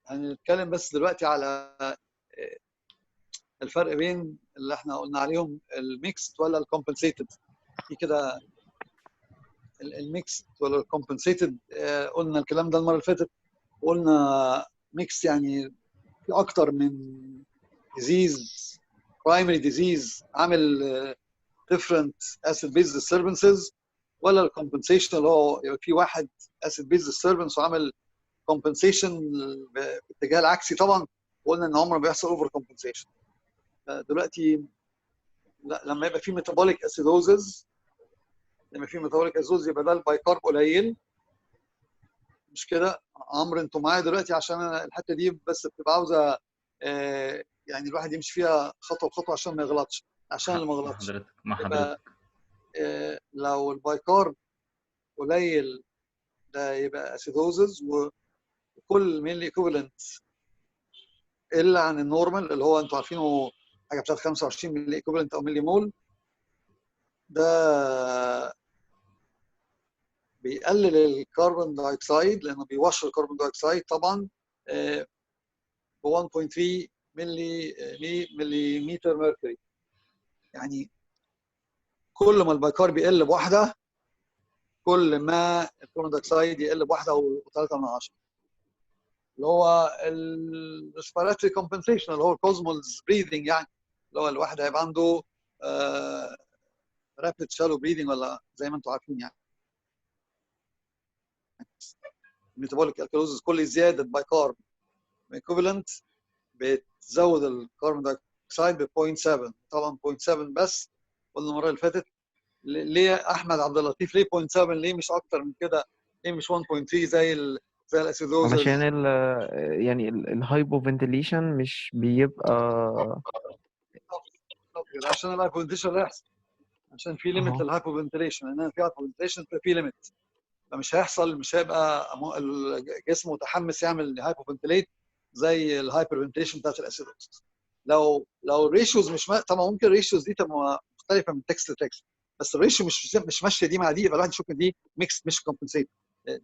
هنتكلم بس دلوقتي على الفرق بين اللي احنا قلنا عليهم الميكست ولا الكومبنسيتد. في كده الميكست ولا الكومبنسيتد، قلنا الكلام ده المره اللي فاتت، قلنا ميكس يعني في اكتر من ديزيز، برايمري ديزيز عامل different acid base disturbances، ولا الكومبنسيشن اللي هو يبقى في واحد acid base disturbance وعامل compensation باتجاه العكسي. طبعا قلنا ان عمره ما بيحصل اوفر كومبنسيشن. دلوقتي لما يبقى في metabolic acidosis، لما في metabolic acidosis يبقى ده البايكارب قليل، مش كده؟ عمرو انتوا معايا دلوقتي؟ عشان انا الحته دي بس بتبقى عاوزه يعني الواحد يمشي فيها خطوه بخطوه عشان ما يغلطش، عشان اللي ما غلطش. مع يبقى حضرتك لو البايكارب قليل ده يبقى اسيدوزز، وكل ميلي ايكوفالنت الا عن النورمال اللي هو انتوا عارفينه حاجه بتاعت 25 ميلي ايكوفالنت او ميلي مول، ده بيقلل الكربون دايوكسيد لانه بيوشر الكربون دايوكسيد طبعا ب 1.3 مليمتر ميركوري. يعني كل ما البايكارب يقل بواحده كل ما الكربون دايوكسيد يقل بواحده و3 من 10، اللي هو الريسبيراتوري كومبنسيشن اللي هو الكوزمولز بريذنج، يعني اللي هو الواحد هيبقى عنده رابيد شالو بريذنج ولا زي ما انتم عارفين. يعني ميتابوليك الكالوزز كل زياده بايكارب ايكوفالنت بتزود الكربون دايوكسيد ب 0.7. طبعا 0.7 بس، قلنا المره اللي فاتت. ليه احمد عبد اللطيف ليه 0.7؟ ليه مش اكتر من كده؟ ليه مش 1.3 زي الاسيدوزز؟ علشان يعني الهايبو فنتيليشن مش بيبقى عشان الهايبوفنتيليشن لا يحصل، عشان في ليميت للهايبوفنتيليشن، لان في هايبوفنتيليشن في ليميت، فمش هيحصل، مش هيبقى الجسم متحمس يعمل هايبوفنتيليت زي الهايبرفنتيليشن بتاعت الاسيدوز. لو الريشيوز مش طبعا ممكن الريشيوز دي تبقى مختلفه من تكست لتكست، بس الريشيو مش ماشيه دي مع دي، يبقى الواحد يشوف ان دي ميكس مش كومبنسيت.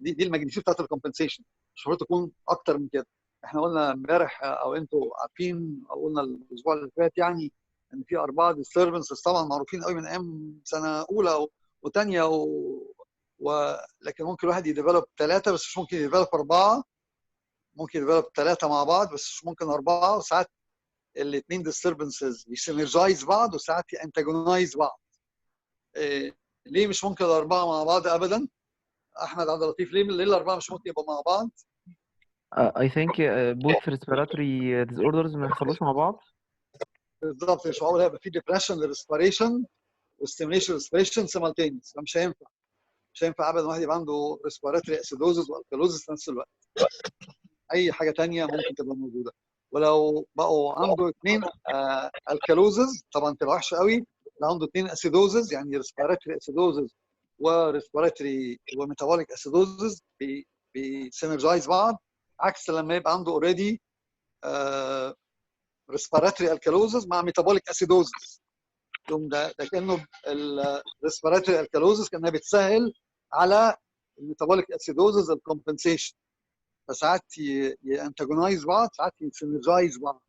دي الماجنتيود بتاعت الكومبنسيشن، مش المفروض تكون اكتر من كده. احنا قلنا امبارح او انتوا عارفين او قلنا الاسبوع اللي فات يعني ان في 4 ديستربنسز طبعا معروفين قوي من ايام سنه اولى وثانيه ولكن ممكن الواحد يديفلوب 3 بس مش ممكن يديفلوب 4. ممكن يديفلوب 3 مع بعض بس مش ممكن 4، وساعات الاثنين ديستربنسز يسينرجايز بعض وساعات يانتاجونايز بعض. ليه مش ممكن الاربعه مع بعض ابدا؟ احمد عبد اللطيف، ليه الاربعه مش ممكن يبقوا مع بعض؟ I think both respiratory disorders ما يحصلوش مع بعض. بالظبط، مش معقول هيبقى في ديبريشن للريسبيريشن وستيميليشن ريسبيريشن سيمالتينيوس، فمش هينفع. مش هينفع ابدا واحد يبقى عنده ريسبيراتوري اسيدوزز والكالوزز في نفس الوقت. اي حاجه ثانيه ممكن تبقى موجوده، ولو بقوا عنده 2 الكالوزز طبعا تبقى وحشه قوي. لو عنده 2 اسيدوزز يعني ريسبيراتوري اسيدوزز وريسبيراتوري وميتابوليك اسيدوزز بيسينرجايز بعض، عكس لما يبقى عنده اوريدي ريسبيراتوري الكالوزز مع ميتابوليك اسيدوزز. يوم ده كانه الريسبيراتوري الكالوزز كانها بتسهل على الميتابوليك اسيدوزز الكومبنسيشن، فساعات يانتاجونايز بعض، ساعات يسينرجايز بعض.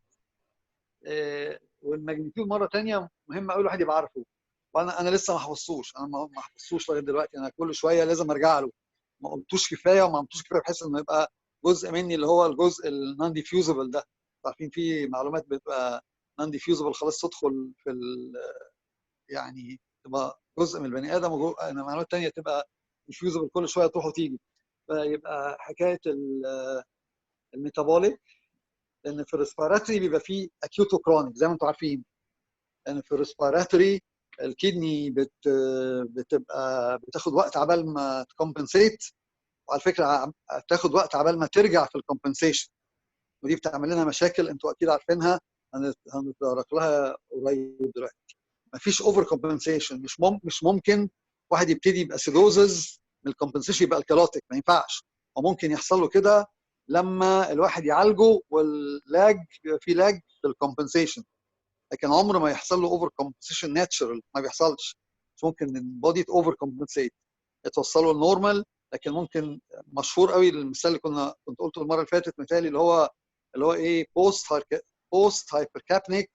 والماجنتيود مره ثانيه مهم قوي الواحد يبقى عارفه، وانا لسه ما حفظتوش، انا ما حفظتوش لغايه دلوقتي، انا كل شويه لازم ارجع له. ما قلتوش كفايه وما عملتوش كفايه بحيث انه يبقى جزء مني اللي هو الجزء النون ديفيوزبل ده. عارفين في معلومات بتبقى نون ديفيوزبل خلاص تدخل في يعني تبقى جزء من البني ادم، معلومات ثانيه تبقى ديفيوزبل كل شويه تروح وتيجي. فيبقى حكايه الميتابوليك، لان في الريسبيراتوري بيبقى فيه اكيوت وكرونيك زي ما انتم عارفين. لان في الريسبيراتوري الكدني بتبقى بتاخد وقت عبال ما تكمبنسيت، وعلى فكره بتاخد وقت عبال ما ترجع في الكومبنسيشن، ودي بتعمل لنا مشاكل انتوا اكيد عارفينها، هنتطرق لها قريب دلوقتي. مفيش اوفر كومبنسيشن، مش ممكن واحد يبتدي باسيدوزز من الكومبنسيشن يبقى الكالوتيك، ما ينفعش. وممكن يحصل له كده لما الواحد يعالجه واللاج بيبقى في لاج في الكومبنسيشن، لكن عمره ما يحصل له اوفر كومبنسيشن ناتشرال، ما بيحصلش. مش ممكن البودي اوفر كومبنسيت، توصله النورمال لكن ممكن مشهور قوي المثال اللي كنت قلته المره اللي فاتت، مثالي اللي هو ايه بوست هايبركابنيك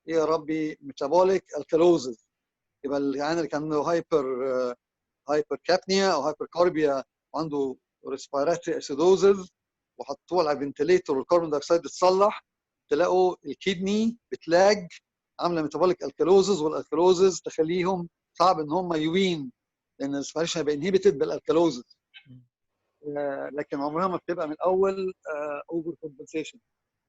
يا ربي ميتابوليك الكالوزز. يبقى العيان اللي كان عنده هايبر كابنيا او هايبر كاربيا وعنده ريسبيراتوري اسيدوزز وحطوه على فنتليتور والكربون دايوكسيد اتصلح، تلاقوا الكدني بتلاج عامله ميتابوليك الكالوزز، والالكالوزز تخليهم صعب ان هم يوين لان الريسبيريشن هيبقى انهبيتد بالالكالوزز. لكن عمرها ما بتبقى من الاول اوفر كومبنسيشن.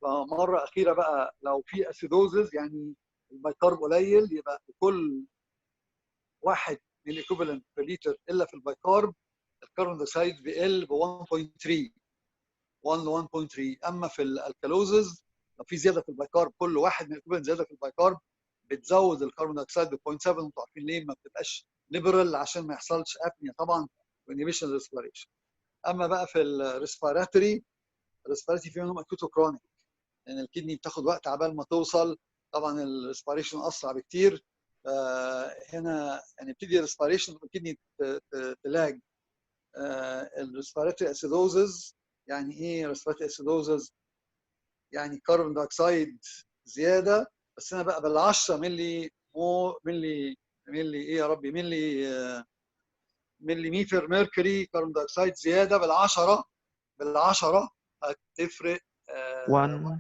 فمره اخيره بقى لو في اسيدوزز يعني البايكارب قليل، يبقى كل واحد من الايكوفالنت بير لتر الا في البايكارب الكربون دايوكسيد بيقل ب 1.3 1 ل 1.3. اما في الالكالوزز لو في زياده في البايكارب كل واحد من الايكوفالنت زياده في البايكارب بتزود الكربون دايوكسيد ب 0.7. انتوا عارفين ليه ما بتبقاش ليبرال؟ عشان ما يحصلش ابنيا طبعا وانيبيشن ريسبيريشن. اما بقى في الريسبيراتوري في منهم اكيوت وكرونيك، لان الكدني بتاخد وقت عبال ما توصل، طبعا الريسبيريشن اسرع بكتير. هنا يعني بتدي الريسبيريشن الكدني تلاج. الريسبيراتوري اسيدوزز يعني ايه ريسبيراتوري اسيدوزز؟ يعني كربون دايوكسيد زياده، بس هنا بقى بال 10 ملي ايه يا ربي مليمتر ميركوري كربون دايوكسيد زياده بال10 هتفرق. 1.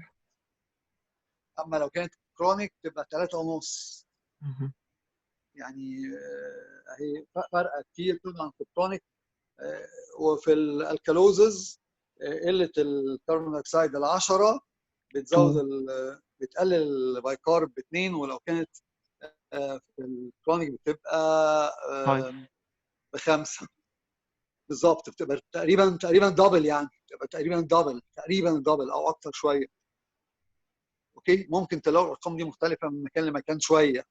اما لو كانت كرونيك تبقى 3.5. يعني هي فرق كتير طبعا في الكرونيك. وفي الالكالوزز قله الكربون دايوكسيد ال10 بتقلل البايكارب ب2، ولو كانت في الكرونيك بتبقى 5 بالظبط. بتبقى تقريبا دبل، يعني بتبقى تقريبا دبل او اكتر شويه. اوكي، ممكن تلاقوا الارقام دي مختلفه من مكان لمكان شويه،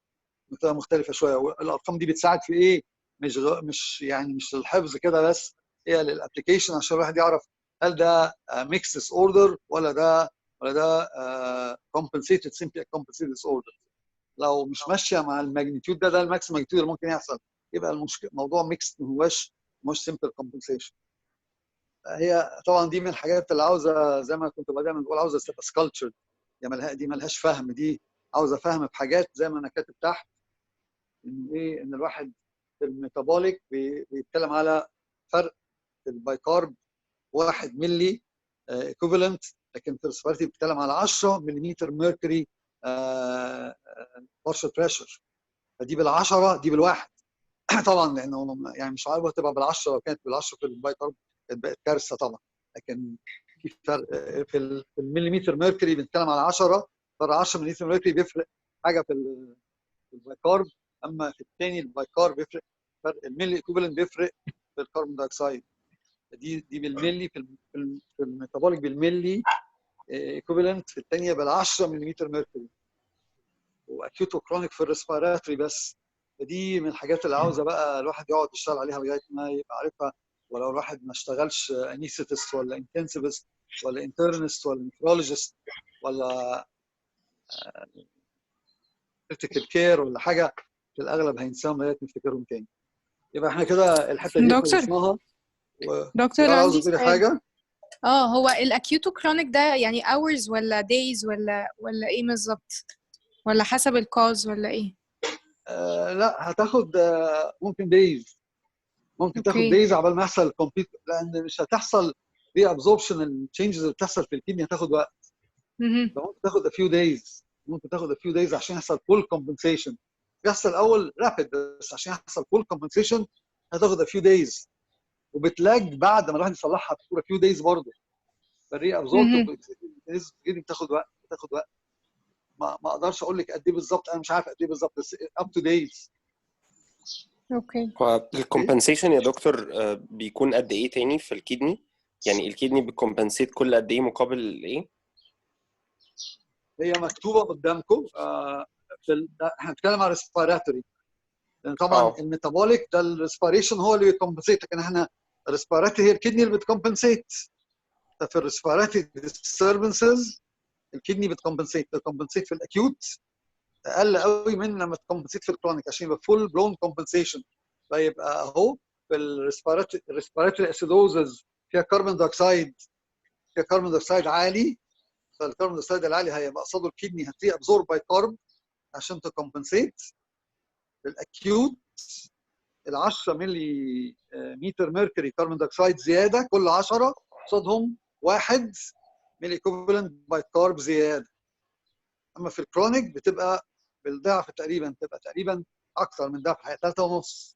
مختلفه شويه. والارقام دي بتساعد في ايه؟ مش الحفظ كده بس، هي للابلكيشن عشان الواحد يعرف هل ده ميكس ديس اوردر ولا ده كومبنسيتد سيمبلي كومبنسيتد ديس اوردر. لو مش ماشيه مع الماجنتيود ده الماكسيمم ماجنتيود اللي ممكن يحصل، يبقى الموضوع ميكس مش سيمبل كومبنسيشن. هي طبعا دي من الحاجات اللي عاوزه زي ما كنت دايما بقول عاوزه تبقى سكالتشر. دي ملهاش فهم، دي عاوزه فهم بحاجات زي ما انا كاتب تحت ان ايه، ان الواحد في الميتابوليك بيتكلم على فرق في البايكارب 1 ملي ايكوفالنت، لكن في الريسبيراتوري بيتكلم على 10 ملم ميركوري بارشل بريشر. فدي بال10 دي بالواحد طبعا، لانه يعني مش عارف تبقى بال10، لو كانت بال10 في البايكارب بقت كارثه طبعا. لكن في فرق في المليمتر ميركوري بنتكلم على 10. فرق 10 ملم ميركوري بيفرق حاجه في البايكارب. اما في الثاني البايكارب بيفرق، فرق الملي ايكوفالنت بيفرق في الكربون دايوكسيد. دي بالملي في الميتابوليك بالملي ايكوفالنت، في الثانيه بال10 ملم ميركوري. واكيوت وكرونيك في الريسبيراتوري بس. فدي من الحاجات اللي عاوزه بقى الواحد يقعد يشتغل عليها لغايه ما يبقى عارفها. ولو الواحد ما اشتغلش انيستيست ولا انتنسيفست ولا انترنست ولا نيفرولوجيست ولا كريتيكال كير ولا حاجه، في الاغلب هينساهم لغايه نفتكرهم تاني. يبقى احنا كده الحته دي دكتور خلصناها. دكتور عاوز عندي تقولي سؤال. حاجه؟ هو الاكيوتو كرونيك ده يعني hours ولا days ولا ايه بالظبط، ولا حسب الكاز ولا ايه؟ لا هتاخد ممكن دايز، ممكن تاخد اوكي. دايز عبال ما يحصل الكومبليت، لان مش هتحصل ري ابزوربشن. التشينجز اللي بتحصل في الكيدني هتاخد وقت. فممكن تاخد a few days عشان يحصل فول كومبنسيشن. بيحصل الاول رابيد، بس عشان يحصل فول كومبنسيشن هتاخد a few days. وبتلاج بعد ما الواحد يصلحها بتكون a few days برضه. فالري ابزوربشن بتاخد وقت. ما اقدرش اقول لك قد ايه بالظبط، انا مش عارف قد ايه بالظبط، بس اب تو دايز. اوكي. هو الكومبنسيشن يا دكتور بيكون قد ايه تاني في الكدني؟ يعني الكدني بتكمبنسيت كل قد ايه مقابل ايه؟ هي مكتوبه قدامكم احنا بنتكلم على ريسبيراتوري، لان طبعا الميتابوليك ده الريسبيريشن هو اللي بيكمبنسيت، لكن احنا الريسبيراتوري هي الكدني اللي بتكمبنسيت. ففي الريسبيراتوري ديستربنسز الكدني بتكمبنسيت في الاكيوت اقل قوي من لما تكمبنسيت في الكرونيك عشان يبقى فول بلون كومبنسيشن. فيبقى اهو في الريسبيراتوري اسيدوزز فيها كربون دايوكسيد، عالي، فالكربون دايوكسيد العالي هيبقى قصاده الكدني هتلاقي ابزورب باي كارب عشان تكمبنسيت. الاكيوت ال 10 ملي متر ميركوري كربون دايوكسيد زياده كل 10 قصادهم 1 ملي ايكوفالنت باي كارب زياده. اما في الكرونيك بتبقى بالضعف تقريبا، تبقى تقريبا اكثر من ضعف، 3.5.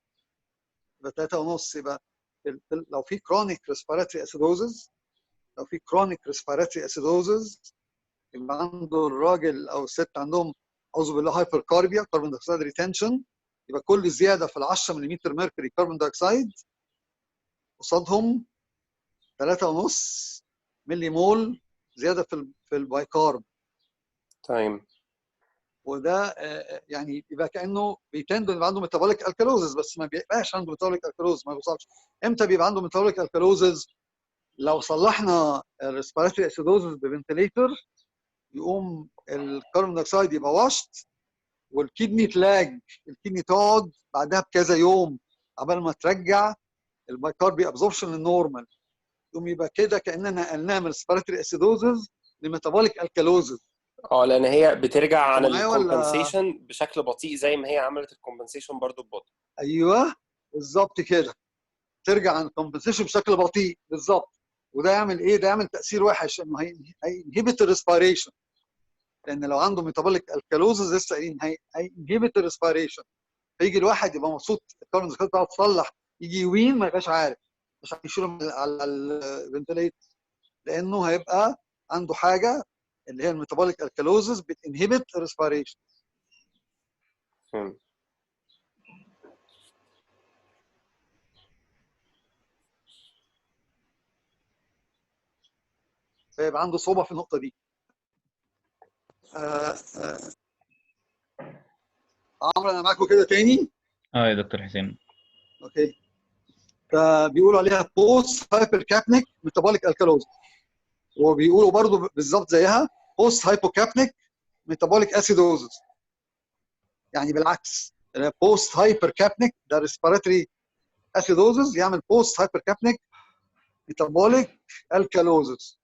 يبقى 3.5. يبقى لو في كرونيك ريسبيراتوري اسيدوزز، يبقى عنده الراجل او الست عندهم اعوذ بالله هايبر كاربيا، كربون دايوكسيد ريتنشن، يبقى كل زياده في ال 10 ملم ميركوري كربون دايوكسيد قصادهم 3.5 ملي مول زياده في البايكارب. تمام. وده يعني يبقى كانه بيتند يبقى عنده ميتابوليك الكالوزز، بس ما بيبقاش عنده ميتابوليك الكالوز، ما بيوصلش. امتى بيبقى عنده ميتابوليك الكالوزز؟ لو صلحنا الريسبيراتوري اسيدوزز بفنتليتر، يقوم الكربون دايوكسيد يبقى واشت، والكدني تلاج، الكدني تقعد بعدها بكذا يوم قبل ما ترجع البايكارب ابزوربشن للنورمال. يقوم يبقى كده كاننا نقلناها من الريسبيراتوري اسيدوزز لميتابوليك الكالوزز. لان هي بترجع عن معايا ولا؟ الكومبنسيشن بشكل بطيء زي ما هي عملت الكومبنسيشن برضو ببطء. ايوه بالظبط كده، ترجع عن الكومبنسيشن بشكل بطيء بالظبط. وده يعمل ايه؟ ده يعمل تاثير وحش، انه هينهبت الريسبيريشن، لان لو عنده ميتابوليك الكالوزز لسه قايلين هينهبت الريسبيريشن. فيجي الواحد يبقى مبسوط الكربون دايوكسيد بتاعه تصلح، يجي يوين ما يبقاش عارف، مش هيشيله على الفنتليت، لانه هيبقى عنده حاجه اللي هي الميتابوليك الكالوزز بتنهبت الريسبيريشن. فيبقى عنده صعوبه في النقطه دي. عمرو انا معاكم كده تاني؟ يا دكتور حسين. اوكي. فبيقولوا عليها بوست هايبر كابنيك ميتابوليك الكالوز، وبيقولوا برضو بالظبط زيها بوست هايبوكابنيك ميتابوليك اسيدوزز. يعني بالعكس، بوست هايبر كابنيك ده ريسبيراتوري اسيدوزز يعمل بوست هايبر كابنيك ميتابوليك الكالوزز،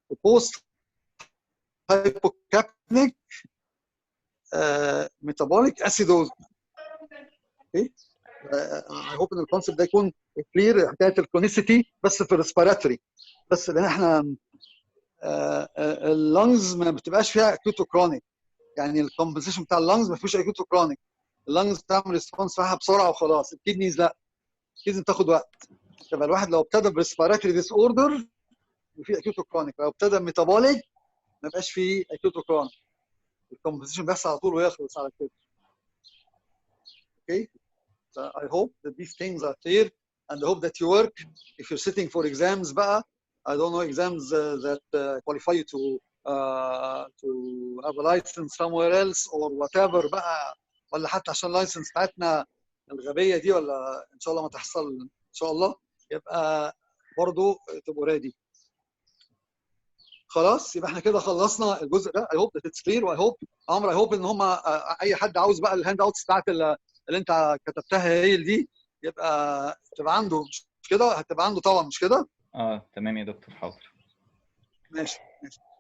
وبوست هايبوكابنيك ميتابوليك اسيدوز. اوكي. اي هوب ان الكونسيبت ده يكون كلير، حكايه الكونيسيتي بس في الريسبيراتوري، بس لان احنا اللنجز ما بتبقاش فيها اكيوت وكرونيك، يعني الكومبنسيشن بتاع اللنجز ما فيهوش اكيوت وكرونيك. اللنجز بتعمل ريسبونس بتاعها بسرعه وخلاص. الكدنيز لا، لازم تاخد وقت. يبقى الواحد لو ابتدى بريسبيراتوري ديس اوردر وفي اكيوت وكرونيك، لو ابتدى ميتابوليك ما يبقاش فيه اكيوت وكرونيك، الكومبنسيشن بيحصل على طول ويخلص على كده. اوكي. So I hope that these things are clear and I hope that you work. If you're sitting for exams بقى, I don't know, exams that qualify you to have a license somewhere else or whatever بقى، ولا حتى عشان اللايسنس بتاعتنا الغبية دي، ولا إن شاء الله ما تحصل إن شاء الله، يبقى برضو تبقوا ريدي. خلاص يبقى احنا كده خلصنا الجزء ده. I hope that it's clear. و I hope عمرو I hope ان هم اي حد عاوز بقى الهاند اوتس بتاعت اللي انت كتبتها هي دي يبقى تبقى عنده، مش كده؟ هتبقى عنده طبعا، مش كده؟ تمام يا دكتور، حاضر. ماشي.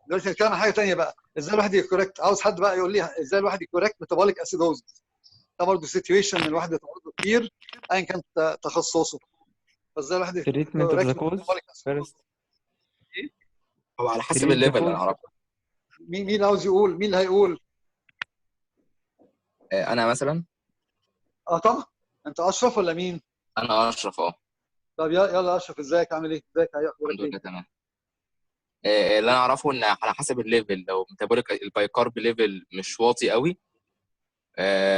دلوقتي هنتكلم عن حاجه ثانيه بقى، ازاي الواحد يكوركت. عاوز حد بقى يقول لي ازاي الواحد يكوركت ميتابوليك اسيدوز. ده برضه سيتويشن الواحد يتعرض له كتير ايا كان تخصصه. فازاي الواحد treatment of the يكوركت cause ميتابوليك اسيدوز؟ first. هو على حسب treat the الليفل انا cause اعرفه. مين اللي عاوز يقول؟ مين اللي هيقول؟ انا مثلا. طبعا. انت اشرف ولا مين؟ انا اشرف. طب يلا اشرف، ازيك؟ عامل ايه؟ ازيك؟ اخبارك الحمد لله ايه؟ تمام. اللي انا اعرفه ان على حسب الليفل، لو ميتابوليك البايكارب ليفل مش واطي قوي،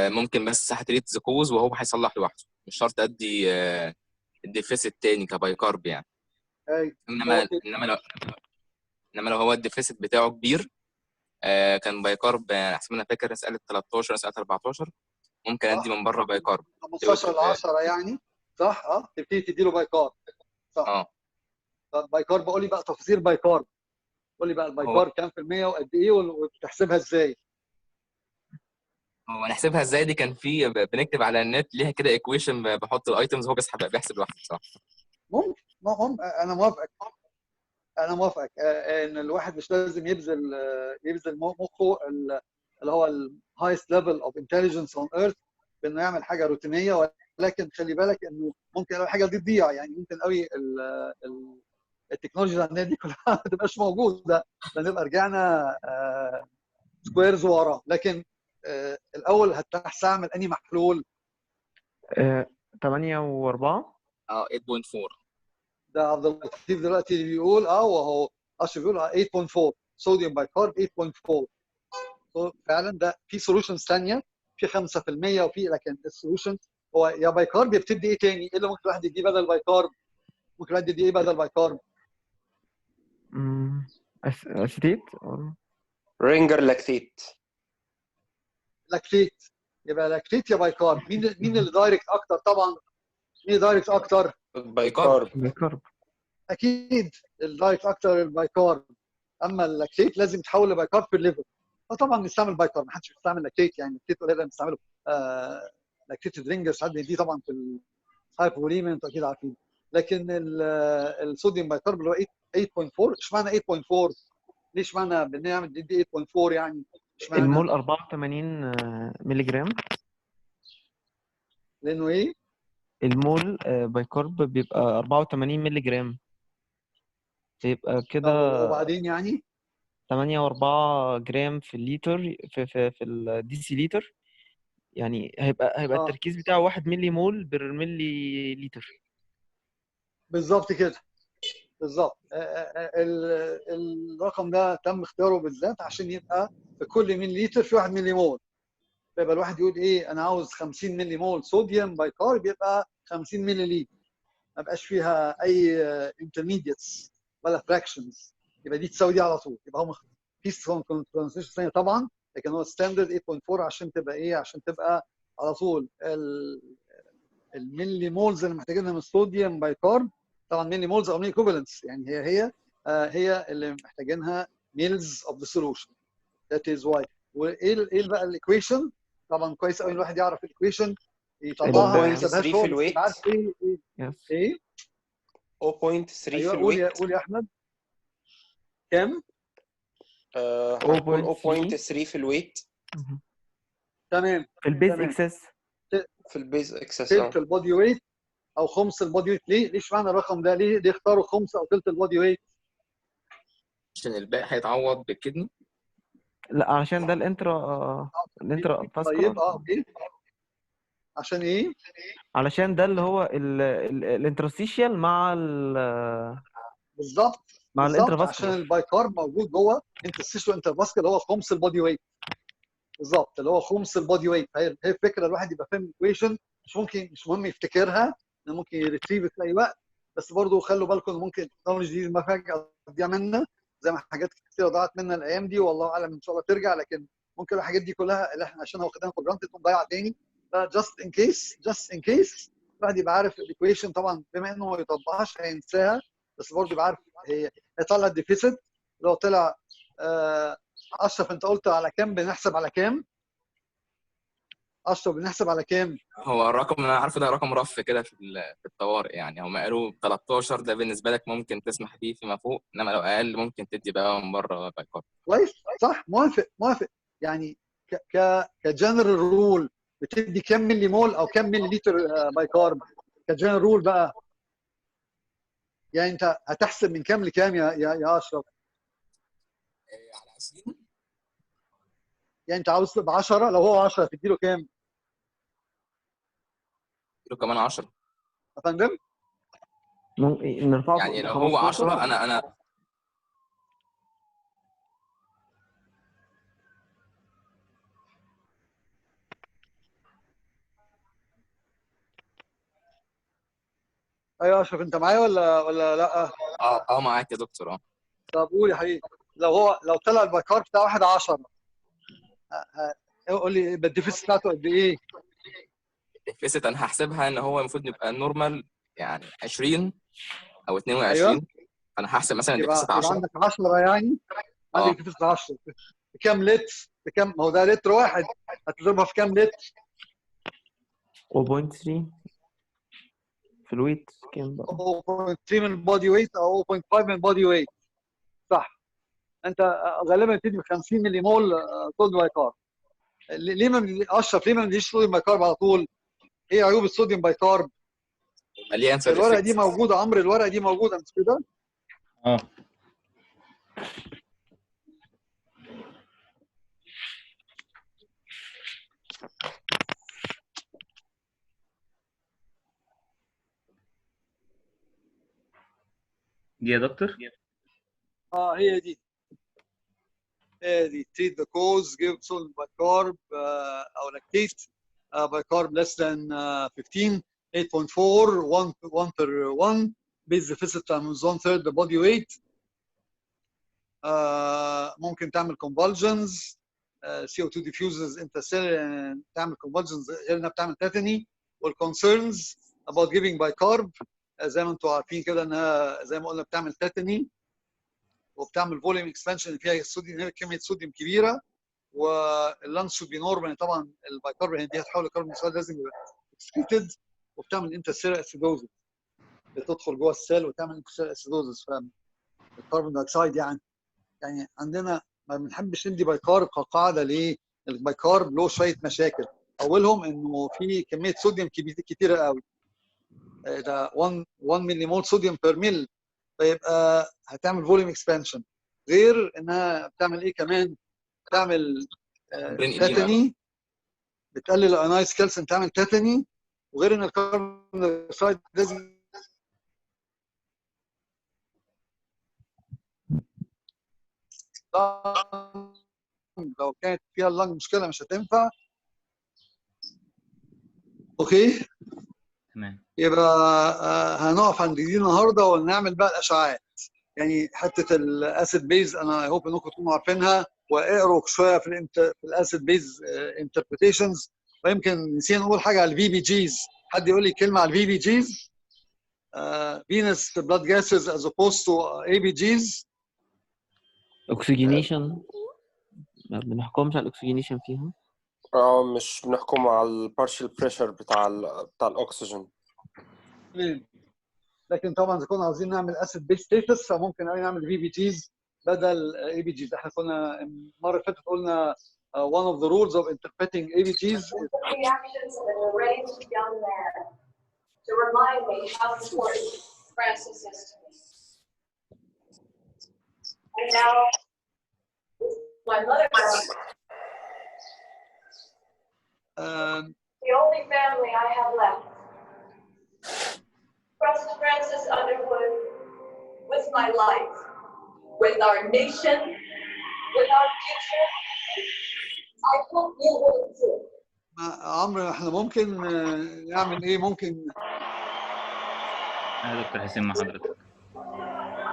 ممكن بس هتريت ذا كوز وهو هيصلح لوحده، مش شرط ادي الديفيسيت تاني كبايكارب يعني. ايوه. انما لو هو الديفيسيت بتاعه كبير، كان بايكارب حسب ما انا فاكر مساله 13 مساله 14، ممكن ادي من بره بايكارب 15 ل 10 يعني، صح؟ تبتدي تدي له بايكارب، صح؟ طب بايكارب قول لي بقى تفاصيل بايكارب، قول لي بقى البايكارب كام في المية وقد ايه وبتحسبها ازاي؟ هو نحسبها ازاي دي؟ كان في بنكتب على النت ليها كده ايكويشن، بحط الايتمز هو بيحسب لوحده بصراحه. ممكن انا موافقك ان الواحد مش لازم يبذل مخه اللي هو الهايست ليفل اوف انتليجنس اون ايرث بانه يعمل حاجه روتينيه، ولكن خلي بالك انه ممكن الحاجه دي تضيع. يعني ممكن قوي التكنولوجيا اللي دي كلها ما تبقاش موجوده، فنبقى رجعنا سكويرز ورا. لكن الاول هستعمل انهي محلول؟ 8 و4. 8.4. ده عبد اللطيف دلوقتي بيقول وهو اشرف بيقول 8.4 صوديوم بايكارب 8.4. فعلا ده في سولوشنز ثانيه في 5% وفي، لكن السولوشن هو يا بايكارب بتدي ايه تاني؟ ايه اللي ممكن الواحد يديه بدل بايكارب؟ ممكن الواحد يديه ايه بدل بايكارب؟ اسيتيت. رينجر لاكتيت. لاكتيت. يبقى لاكتيت يا بايكارب. مين اللي دايركت اكتر؟ طبعا مين دايركت اكتر؟ بايكارب. بايكارب. اكيد الدايركت اكتر البايكارب. اما اللاكتيت لازم يتحول لبايكارب في الليفر. فطبعا بنستعمل بايكارب، ما حدش بيستعمل لاكتيت. يعني اللاكتيت قليل بنستعمله. لاكتيت درينجر ساعات دي طبعا في الهايبوليميا، انتوا اكيد عارفين. لكن الصوديوم بايكارب اللي هو 8.4. اشمعنى 8.4؟ ليش اشمعنى بنعمل دي 8.4 يعني؟ اشمعنى؟ المول 84 مللي جرام. لانه ايه؟ المول بايكارب بيبقى 84 مللي جرام، يبقى كده وبعدين يعني 8.4 جرام في الليتر، في الديسي لتر. يعني هيبقى التركيز بتاعه 1 ملي مول بر ملي لتر. بالظبط كده. بالظبط. الرقم ده تم اختياره بالذات عشان يبقى في كل ملي لتر في 1 ملي مول. فيبقى الواحد يقول ايه؟ انا عاوز 50 ملي مول صوديوم بايكارب، يبقى 50 ملي لتر، ما بقاش فيها اي انترميديتس ولا فراكشنز. يبقى دي تساوي دي على طول. يبقى هم في كونسنتريشن ثانيه طبعا، لكن هو ستاندرد 8.4 عشان تبقى ايه؟ عشان تبقى على طول الملي مولز اللي محتاجينها من الصوديوم بايكارب. طبعا ملي مولز او ملي ايكوفالنس، يعني هي اللي محتاجينها ميلز اوف ذا سولوشن. ذات از واي. وايه بقى الايكويشن؟ طبعا كويس قوي الواحد يعرف الايكويشن، يطلعها ما 0.3 يحسبهاش في هو، بس الويت. يبقى عارف ايه يس. ايه. 0.3 ايوه في الويت. قول يا احمد. كام؟ هتكون 0.3 0.3 في الويت. تمام. في البيز تمام. اكسس. في البيز اكسس. تلت البودي ويت او خمس البودي ويت. ليش معنى الرقم ده؟ ليه اختاروا خمس او تلت البودي ويت؟ عشان الباقي هيتعوض بالكدني. لا، علشان ده الانترا طيب فاسكولار. اوكي. عشان ايه؟ علشان ده اللي هو الانترستيشيال بالظبط. مع الانترا عشان فاسكولار. البايكارب موجود جوه انترستيشال انترفاسكال اللي هو خمس البودي ويت. بالظبط، اللي هو خمس البودي ويت. هي الفكره، الواحد يبقى فاهم الايكويشن. مش مهم يفتكرها، ممكن يريتريف في اي وقت. بس برضه خلوا بالكم ممكن التكنولوجي دي ما فجاه تضيع منا، زي ما حاجات كتير ضاعت منا الايام دي، والله اعلم ان شاء الله ترجع. لكن ممكن الحاجات دي كلها اللي احنا عشان واخدينها فور جرانتد تضيع تاني. فجاست ان كيس الواحد يبقى عارف الايكويشن. طبعا بما انه ما يطبقهاش هينساها، بس برضه يبقى عارف هي طالعه الديفيسيت. لو طلع اشرف، انت قلت على كام بنحسب؟ على كام اشرف بنحسب على كام؟ هو الرقم اللي انا عارفه ده رقم رف كده في الطوارئ، يعني هم قالوا 13 ده بالنسبه لك ممكن تسمح بيه فيما فوق، انما لو اقل ممكن تدي بقى من بره بايكارب. كويس، صح، موافق. يعني كجنرال رول بتدي كام ملي مول او كام ملي لتر بايكارب كجنرال رول بقى؟ يعني انت هتحسب من كام لكام يا اشرف؟ على 20. يعني انت عاوز تبقى 10، لو هو 10 تديله كام له كمان 10. يا فندم؟ نرفعه يعني ل لو هو 10 15. انا ايوه يا اشرف، انت معايا ولا لا؟ معاك يا دكتور. طب قول يا حبيبي. لو طلع البايكارب بتاع واحد 10، قول لي الديفيس بتاعته قد ايه؟ الديفيسيت انا هحسبها ان هو المفروض يبقى نورمال يعني 20 او ايوه، 22. انا هحسب مثلا يبقى الديفيسيت 10. عندك 10 يعني. عندك ديفيس 10 كام لتر؟ بكام؟ ما هو ده لتر واحد، هتضربها في كام لتر؟ 0.3 في الويت كام بقى؟ 0.3 من البودي ويت او 0.5 من البودي ويت. صح. انت غالبا بتدي ب 50 ملي مول صوديوم بايكارب. ليه ما اشرف ليه ما نديش صوديوم بايكارب على طول؟ ايه عيوب الصوديوم بايكارب؟ مليان سايد الورقه دي افكتس. موجوده عمرو، الورقه دي موجوده مش كده؟ اه دي يا دكتور. اه هي دي treat the cause give sodium bicarb او lactate bicarb less than 15 8.4 1 per 1 base deficit times 1/3 the body weight. ممكن تعمل convulsions. CO2 diffuses intercellular تعمل convulsions غير انها بتعمل تيتاني. والconcerns about giving bicarb زي ما انتم عارفين كده انها زي ما قلنا بتعمل تيتاني وبتعمل فوليوم اكسبانشن فيها صوديوم، كميه صوديوم كبيره، واللانس شود بي نورمال. طبعا البايكارب دي هتحول لكربون دايوكسيد لازم يبقى اكسكريتد، وبتعمل انترسيلر اسيدوزس، بتدخل جوه السيل وتعمل انترسيلر اسيدوزس. فالكربون دايوكسيد يعني عندنا ما بنحبش ندي بايكارب كقاعده. ليه؟ البايكارب له شويه مشاكل، اولهم انه في كميه صوديوم كتيره قوي. ده 1 ملي مول صوديوم بير ميل، فيبقى هتعمل فوليوم اكسبانشن. غير انها بتعمل ايه كمان؟ بتعمل تاتاني، بتقلل الايونايز كالسيوم، تعمل تاتاني. وغير ان الكربون دايوكسيد لازم لو كانت فيها اللنج مشكله مش هتنفع. اوكي، تمام. يبقى هنقف عند دي النهارده ونعمل بقى الاشعاعات. يعني حته الاسيد بيز انا هوب انكم تكونوا عارفينها، واقروا شويه في الاسيد بيز انتربريتيشنز. ويمكن نسينا نقول حاجه على الفي بي جيز. حد يقول لي كلمه على الفي بي جيز؟ فينس بلاد جاسز از اوبوست تو اي بي جيز. اوكسجينيشن ما بنحكمش على الاكسجينيشن فيها. مش بنحكم على البارشال بريشر بتاع الاكسجين. لكن طبعا اذا كنا عاوزين نعمل اسيد بيز ستيتس فممكن قوي نعمل في بي جيز بدل اي بي جيز. احنا كنا المره اللي فاتت قلنا one of the rules of interpreting ABGs is reactions of an enraged young man to remind me how important Francis is to me. And now, my mother died. The only family I have left. Trust Francis Underwood with my life, with our nation, with our future. I hope you will too. عمرو احنا ممكن نعمل ايه؟ ممكن يا دكتور حسين مع حضرتك.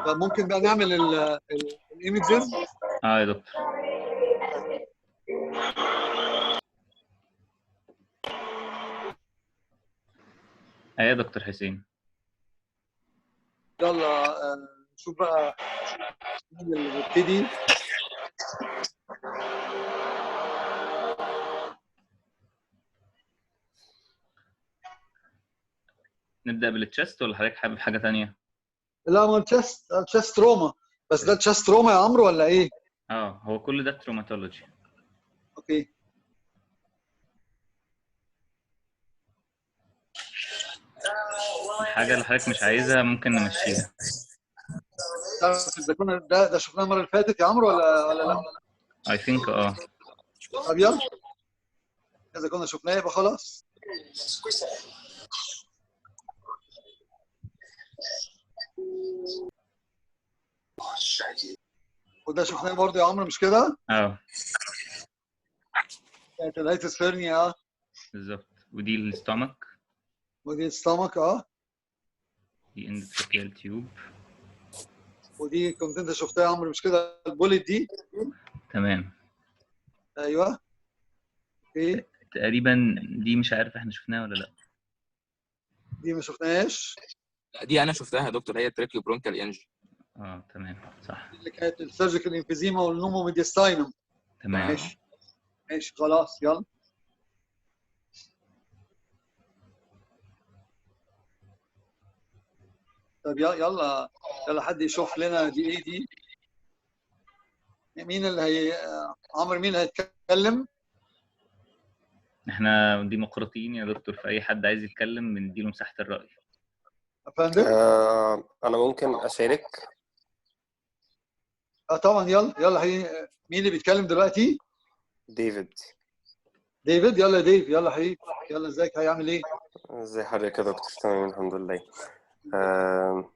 ممكن بقى نعمل الايمجز. يا دكتور. يا دكتور حسين. يلا نشوف بقى مين اللي بيبتدي. نبدأ بالتشست ولا حضرتك حابب حاجة تانية؟ لا، ما التشست تروما بس. ده التشست تروما يا عمرو ولا ايه؟ هو كل ده تروماتولوجي. اوكي. الحاجة اللي حضرتك مش عايزها ممكن نمشيها. اذا كنا ده شفناه المره اللي فاتت يا عمرو ولا لا؟ I think طب يلا، اذا كنا شفناه يبقى خلاص. وده شفناه برضه يا عمرو مش كده؟ كانت الهيتس هيرنيا. بالظبط. ودي الاستومك. ودي الستامك. دي اندوتراكيال تيوب. ودي كنت انت شفتها يا عمرو مش كده؟ البوليت دي. تمام. ايوه. اوكي. تقريبا دي مش عارف احنا شفناها ولا لا. دي ما شفناهاش. دي انا شفتها يا دكتور، هي تريكيو برونكال انجي. تمام صح. اللي كانت السيرجيكال انفيزيما والنومو ميديستاينم. تمام. ماشي. ماشي خلاص يلا. طب يلا يلا حد يشوف لنا دي ايه دي. مين اللي هي عمرو، مين اللي هيتكلم؟ احنا ديمقراطيين يا دكتور، فأي حد عايز يتكلم بنديله مساحة الرأي. يا فندم؟ انا ممكن اشارك. طبعا يلا يلا مين اللي بيتكلم دلوقتي؟ ديفيد. ديفيد، يلا يا ديف، يلا حبيبي، يلا ازيك، هيعمل ايه؟ ازي حضرتك يا دكتور؟ تمام الحمد لله. آم،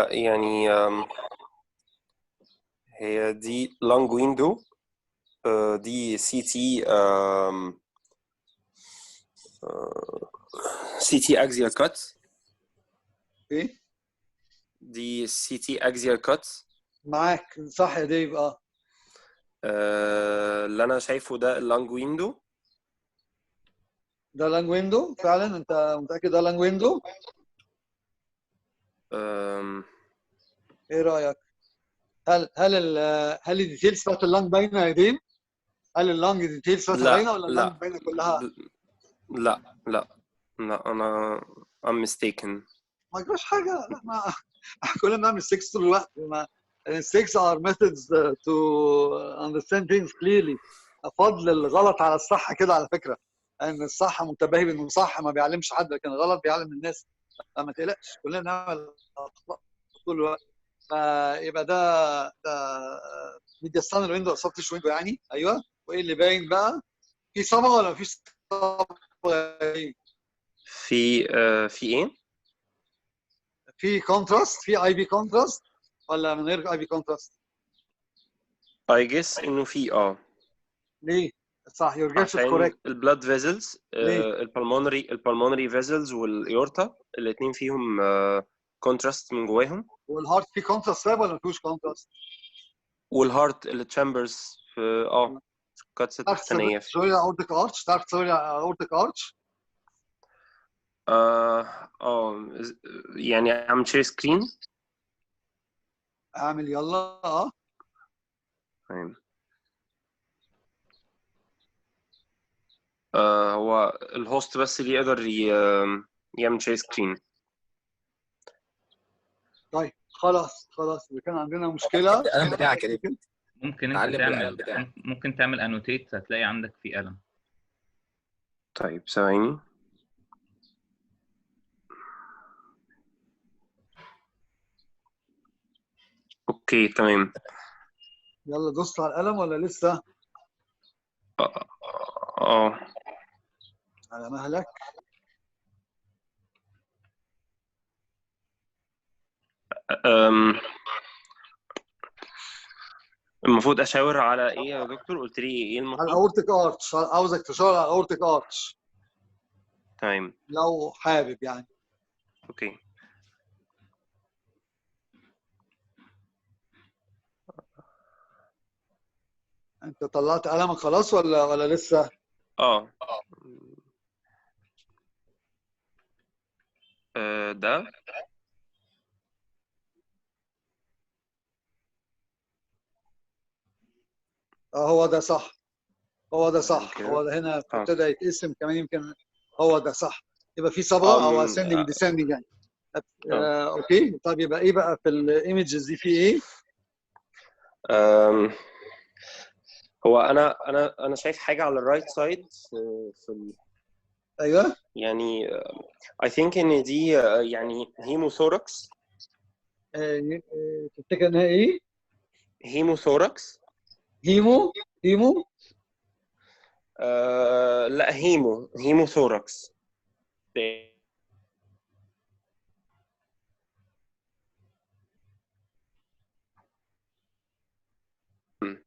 يعني هي دي لونج ويندو، دي سي تي سي تي اكزيال كات. ايه؟ دي سي تي اكزيال كات. معاك صح يا ديف. اللي انا شايفه ده اللونج ويندو. ده لانج ويندو فعلا؟ انت متاكد ده لانج ويندو؟ ايه رايك؟ هل الديتيلز بتاعت اللانج باينه يا ديف؟ هل اللانج ديتيلز بتاعتها باينه ولا اللانج لا باينه كلها؟ لا انا I'm mistaken. ما جراش حاجه، لا ما كلنا بنعمل 6 طول الوقت. ما 6 are methods to understand things clearly. فضل الغلط على الصح كده على فكره، ان الصح منتبه بانه صح ما بيعلمش حد، لكن الغلط بيعلم الناس. فما تقلقش، كلنا بنعمل اخطاء طول الوقت. فيبقى ده ميديا ستاندر ويندو، سوفت ويندو يعني. ايوه. وايه اللي باين بقى؟ في صبغه ولا مفيش صبغه؟ في ايه؟ في كونتراست، في اي بي كونتراست ولا من غير اي بي كونتراست؟ I guess انه في ليه؟ صح، your guess is عشان correct. البلاد فيزلز، ليه؟ البلمونري فيزلز والايورتا الاثنين فيهم كونتراست من جواهم. والهارت فيه كونتراست طيب ولا مفيهوش كونتراست؟ والهارت التشامبرز في الكاتس تعرف التحتانيه تسوي لي اورتيك ارتش؟ تعرف تسوي لي اورتيك ارتش؟ يعني عم شير سكرين. اعمل يلا. تمام. هو الهوست بس اللي يقدر يعمل شير سكرين. طيب خلاص اذا كان عندنا مشكله. القلم بتاعك يا ديفيد. ممكن انت اتعلم بالقلم تعمل بتاعك. ممكن تعمل انوتيت، هتلاقي عندك في قلم. طيب ثواني. اوكي تمام. يلا دوست على القلم ولا لسه؟ على مهلك. المفروض اشاور على ايه يا دكتور؟ قلت لي ايه على المفروض؟ الاورتيك ارتش، عاوزك تشاور على الاورتيك ارتش تمام. لو حابب يعني. اوكي. انت طلعت قلمك خلاص ولا لسه؟ ده هو ده صح. هو ده صح. كده. هو ده هنا ابتدى يتقسم كمان، يمكن هو ده صح. يبقى في صبغه او ascending descending يعني. اوكي. طب يبقى ايه بقى في الايمجز دي؟ في ايه؟ هو انا شايف حاجه على الرايت سايد في ايوه. يعني I think ان دي يعني هيموثوركس. تفتكر انها ايه؟ هيموثوركس. هيمو لا هيموثوركس.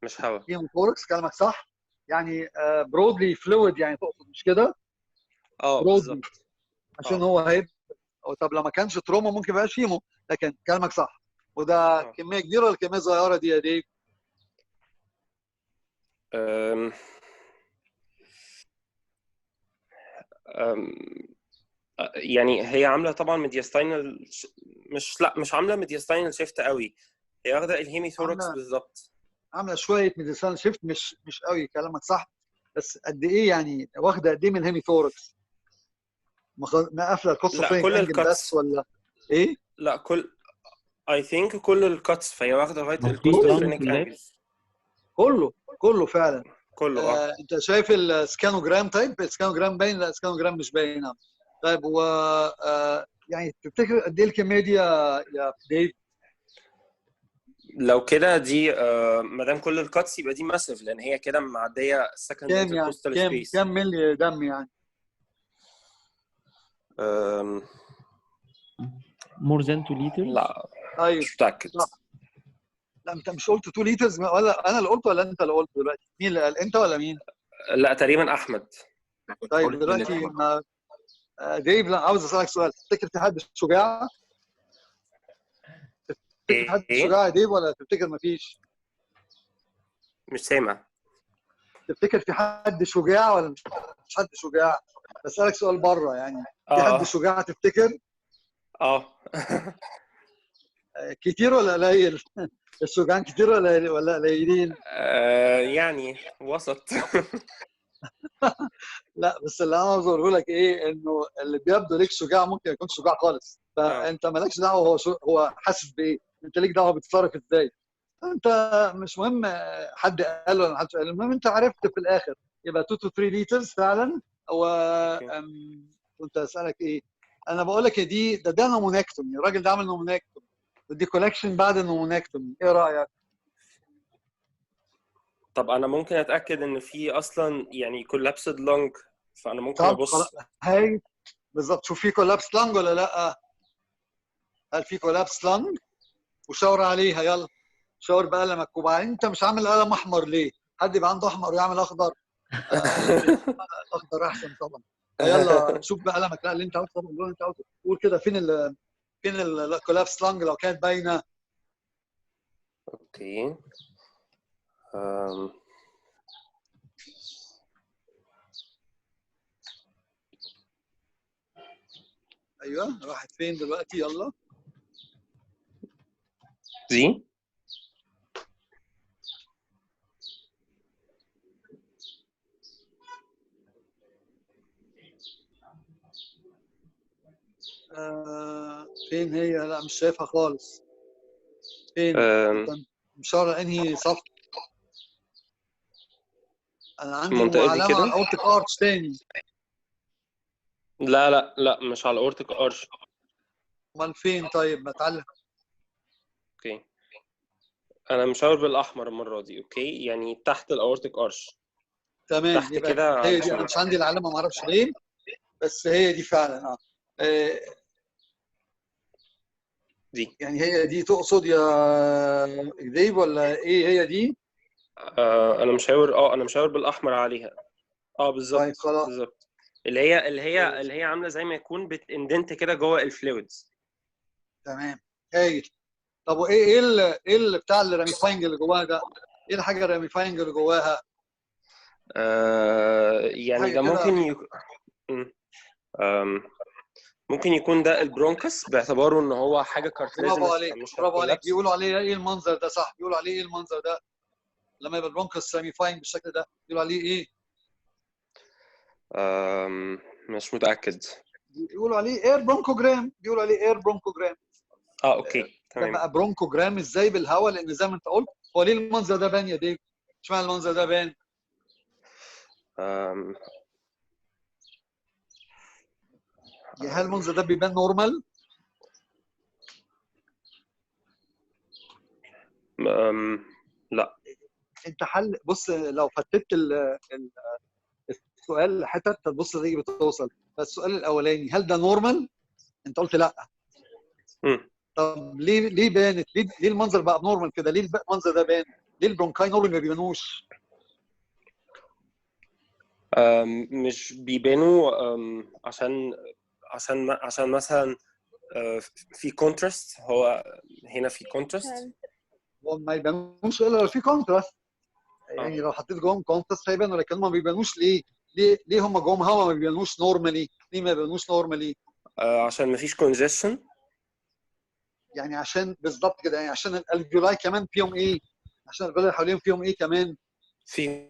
مش هوا. هيموثوركس، كلامك صح. يعني برودلي فلويد يعني تقصد، مش كده؟ بالظبط. عشان هو هيبقى. طب لما كانش تروما ممكن ما يبقاش هيمو، لكن كلامك صح. وده كميه كبيره ولا كميه صغيره دي يا ديف؟ يعني هي عامله طبعا ميدياستاينال، مش عامله ميدياستاينال شيفت قوي، هي واخده الهيميثوركس عامله بالظبط. عامله شويه ميديسان شيفت، مش قوي كلامك صح، بس قد ايه يعني واخده قد ايه من الهيمي ثوركس؟ ما قافله الكوست لا فرينك كل انجل بس الكاتس، ولا ايه؟ لا كل اي ثينك كل الكاتس، فهي واخده لغايه مفيش الكوست لانج فرينك في اللاب. انجل كله فعلا. كله. انت شايف السكانوجرام؟ طيب السكانوجرام باين؟ لا السكانوجرام مش باين. طيب هو يعني تفتكر قد ايه الكميه دي يا ديف؟ لو كده دي ما دام كل الكاتس يبقى دي ماسيف، لان هي كده معديه سكند كام يعني؟ انتركوستال سبيس. كام ملي دم يعني؟ more than 2 liters. لا ايوه مش متاكد. صح. لا انت مش قلت 2 لترز ولا انا اللي قلت ولا انت اللي قلت دلوقتي؟ مين اللي قال، انت ولا مين؟ لا تقريبا احمد. طيب قلت دلوقتي لتر. ما ديف، لا عاوز اسالك سؤال. تفتكر في حد شجاع؟ تفتكر في حد ايه شجاع يا ديف ولا تفتكر ما فيش؟ مش سامع. تفتكر في حد شجاع ولا مش حد شجاع؟ بسالك سؤال بره يعني. في حد اه شجاع تفتكر؟ اه كتير ولا قليل؟ الشجعان كتير ولا قليلين؟ يعني وسط. لا بس اللي انا عاوز اقوله لك ايه، انه اللي بيبدو ليك شجاع ممكن يكون شجاع خالص، فانت مالكش دعوه هو حاسس بايه، انت ليك دعوه بيتصرف ازاي. انت مش مهم حد قال ولا حد قال، المهم انت عرفت في الاخر. يبقى 2 to 3 لترز فعلا. هو كنت اسالك ايه؟ انا بقول لك ده نومونكتومي، الراجل ده عمل نومونكتومي، ودي كولكشن بعد النومونكتومي، ايه رايك؟ طب انا ممكن اتاكد ان في اصلا يعني كولابسد لونج، فانا ممكن طب خلاص، ابص. هاي بالظبط. شوف في كولابس لانج ولا لا؟ هل في كولابس لانج؟ وشاور عليها، يلا شاور بقلمك. وبعدين انت مش عامل قلم احمر ليه؟ حد يبقى عنده احمر ويعمل اخضر؟ الاخضر احسن طبعا. فيلا شوف بقلمك، لا اللي انت عاوزه طبعا، اللي انت عاوزه قول كده. فين الكولابس لانج لو كانت باينه؟ اوكي. ايوه راحت فين دلوقتي؟ يلا دي فين هي؟ لا مش شايفها خالص. فين انت مشاور انهي صف؟ انا عندي المنطقه دي علامه كده. على الاورتيك ارش تاني. لا لا لا مش على الاورتيك ارش. امال فين؟ طيب بتعلم. اوكي انا مشاور بالاحمر المره دي. اوكي يعني تحت الاورتيك ارش، تمام تحت يبقى كده هي على دي. انا شمال. مش عندي العلامه، ما اعرفش ليه، بس هي دي فعلا. دي يعني هي دي تقصد يا جديب ولا ايه هي دي؟ انا مشاور بالاحمر عليها. طيب بالظبط خلاص. بالظبط. اللي هي عامله زي ما يكون بتندنت كده جوه الفلويدز. تمام هايل. طب وايه ايه اللي بتاع الراميفاينج اللي جواها ده؟ ايه الحاجه الراميفاينج اللي جواها؟ يعني حاجه ده كده. ممكن يكون ده البرونكس، باعتباره ان هو حاجه برافو كارتليجينس عليك، فمش برافو عليك. هتكولابس. بيقولوا عليه ايه المنظر ده؟ صح، بيقولوا عليه ايه المنظر ده لما يبقى البرونكس راميفاينج بالشكل ده؟ بيقولوا عليه ايه؟ مش متاكد. بيقولوا عليه اير برونكوجرام، بيقولوا عليه اير برونكوجرام. اوكي ده تمام. بقى برونكوجرام ازاي بالهواء؟ لان زي ما انت قلت، هو ليه المنظر ده بان يا ديب؟ اشمعنى المنظر ده بان؟ هل المنظر ده بيبان نورمال؟ لا. انت بص، لو فتت السؤال لحتت تبص تيجي بتوصل. فالسؤال الاولاني هل ده نورمال؟ انت قلت لا. طب ليه بانت؟ ليه المنظر بقى نورمال كده؟ ليه المنظر ده بان؟ ليه البرونكاي نورمال ما بيبانوش؟ مش بيبانوا عشان مثلا في كونتراست. هو هنا في كونتراست. هو ما يبانوش الا لو في كونتراست. يعني لو حطيت جواهم كونتراست هيبانوا، لكن هم ما بيبانوش ليه؟ ليه هم جواهم هوا ما بيبانوش نورمالي؟ ليه ما بيبانوش نورمالي؟ عشان مفيش كونجيشن. يعني عشان بالضبط كده، يعني عشان الالفيولاي كمان فيهم ايه، عشان الفيولاي اللي حواليهم فيهم ايه كمان، في